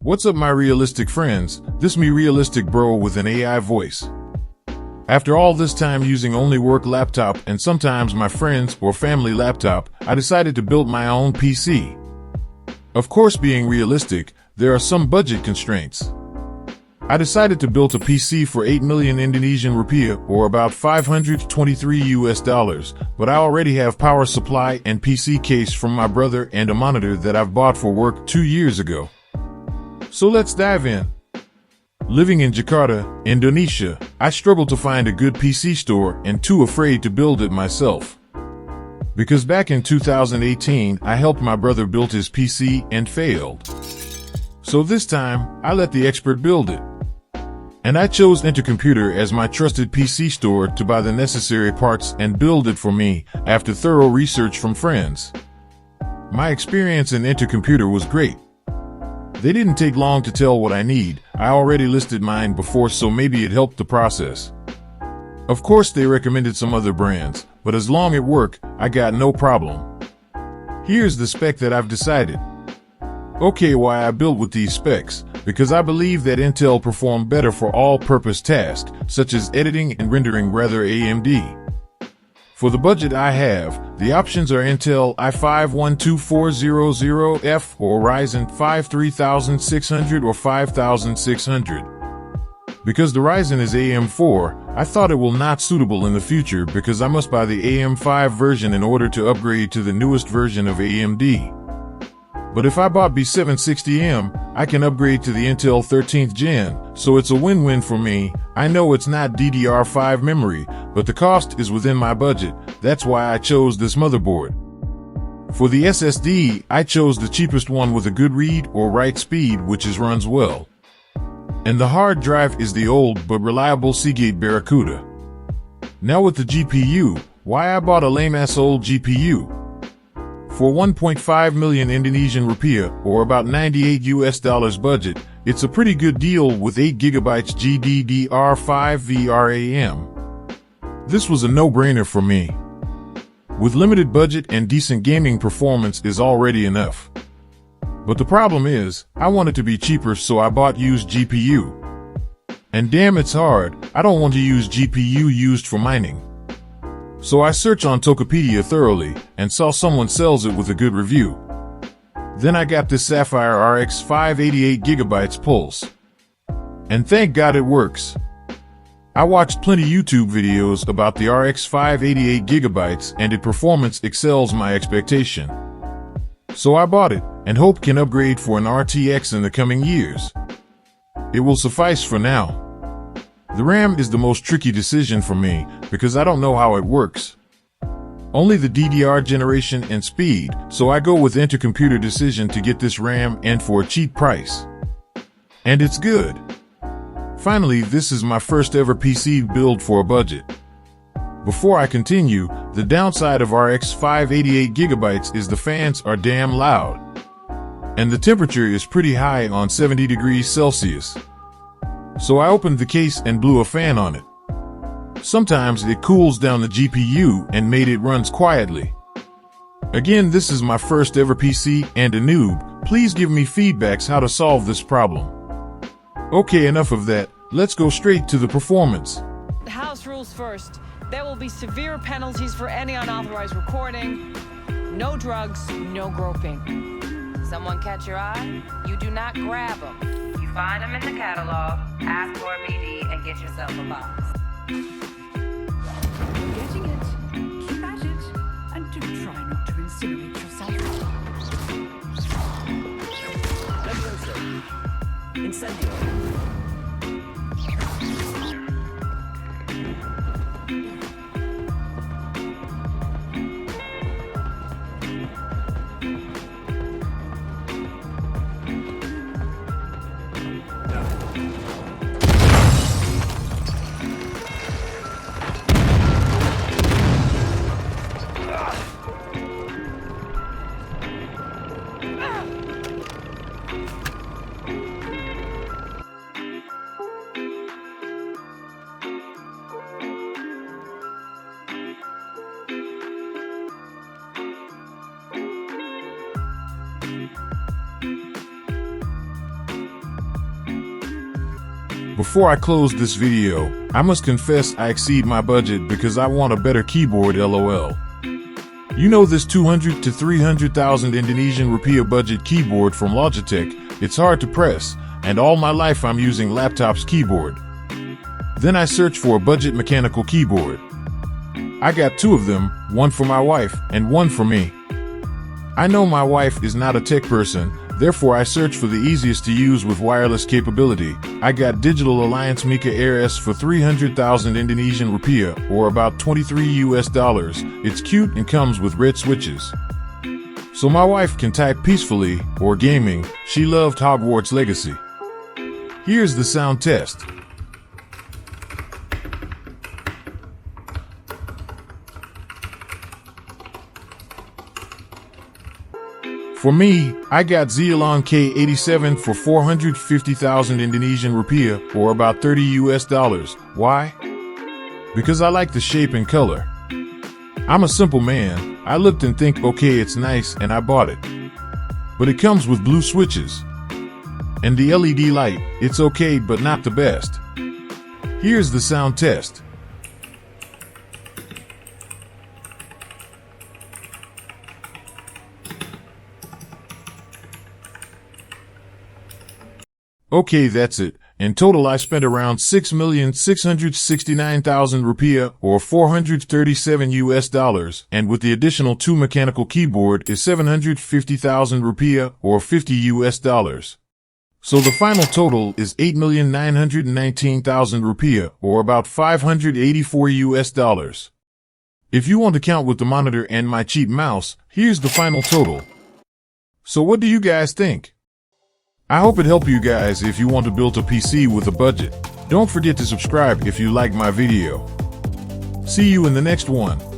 What's up, my realistic friends? This me RealisticBro with an AI voice. After all this time using only work laptop and sometimes my friends or family laptop, I decided to build my own PC. Of course, being realistic, there are some budget constraints. I decided to build a PC for 8 million Indonesian rupiah or about $523, but I already have power supply and PC case from my brother and a monitor that I've bought for work 2 years ago. So let's dive in. Living in Jakarta, Indonesia, I struggled to find a good PC store and too afraid to build it myself. Because back in 2018, I helped my brother build his PC and failed. So this time, I let the expert build it. And I chose EnterKomputer as my trusted PC store to buy the necessary parts and build it for me after thorough research from friends. My experience in EnterKomputer was great. They didn't take long to tell what I need. I already listed mine before, so maybe it helped the process. Of course, they recommended some other brands, but as long as it worked, I got no problem. Here's the spec that I've decided. Okay, why I built with these specs? Because I believe that Intel performed better for all-purpose tasks, such as editing and rendering rather AMD. For the budget I have, the options are Intel i5-12400F or Ryzen 5 3600 or 5600. Because the Ryzen is AM4, I thought it will not suitable in the future because I must buy the AM5 version in order to upgrade to the newest version of AMD. But if I bought B760M, I can upgrade to the Intel 13th Gen, so it's a win-win for me. I know it's not DDR5 memory, but the cost is within my budget. That's why I chose this motherboard. For the SSD, I chose the cheapest one with a good read or write speed, which runs well. And the hard drive is the old but reliable Seagate Barracuda. Now with the GPU, why I bought a lame-ass old GPU. For 1.5 million Indonesian rupiah, or about $98 budget, it's a pretty good deal with 8 GB GDDR5 VRAM. This was a no-brainer for me. With limited budget and decent gaming performance is already enough. But the problem is, I want it to be cheaper, so I bought used GPU. And damn, it's hard. I don't want to use GPU used for mining. So I searched on Tokopedia thoroughly and saw someone sells it with a good review. Then I got this Sapphire RX 588 GB Pulse. And thank God it works. I watched plenty YouTube videos about the RX 588 GB and its performance excels my expectation. So I bought it and hope can upgrade for an RTX in the coming years. It will suffice for now. The RAM is the most tricky decision for me because I don't know how it works. Only the DDR generation and speed, so I go with EnterKomputer decision to get this RAM and for a cheap price. And it's good. Finally, this is my first ever PC build for a budget. Before I continue, the downside of RX 588 GB is the fans are damn loud. And the temperature is pretty high on 70 degrees Celsius. So I opened the case and blew a fan on it. Sometimes it cools down the GPU and made it runs quietly. Again, this is my first ever PC and a noob. Please give me feedbacks how to solve this problem. Okay, enough of that. Let's go straight to the performance. The house rules first. There will be severe penalties for any unauthorized recording. No drugs, no groping. Someone catch your eye? You do not grab them. You find them in the catalog, ask for a BD, and get yourself a box. You're getting it. Keep at it. And do try not to incinerate yourself. Levioso. Incendio. Before I close this video, I must confess I exceed my budget because I want a better keyboard, lol. You know this 200 to 300,000 Indonesian rupiah budget keyboard from Logitech, it's hard to press, and all my life I'm using laptop's keyboard. Then I searched for a budget mechanical keyboard. I got two of them, one for my wife and one for me. I know my wife is not a tech person, therefore I searched for the easiest to use with wireless capability. I got Digital Alliance Meca Air S for 300,000 Indonesian rupiah, or about $23. It's cute and comes with red switches. So my wife can type peacefully, or gaming. She loved Hogwarts Legacy. Here's the sound test. For me, I got Ziyoulang K87 for 450,000 Indonesian rupiah, or about $30. Why? Because I like the shape and color. I'm a simple man. I looked and think, okay, it's nice, and I bought it. But it comes with blue switches. And the LED light, it's okay, but not the best. Here's the sound test. Okay, that's it. In total, I spent around 6,669,000 rupiah, or $437, and with the additional two mechanical keyboard is 750,000 rupiah, or $50. So the final total is 8,919,000 rupiah, or about $584. If you want to count with the monitor and my cheap mouse, here's the final total. So what do you guys think? I hope it helped you guys if you want to build a PC with a budget. Don't forget to subscribe if you like my video. See you in the next one.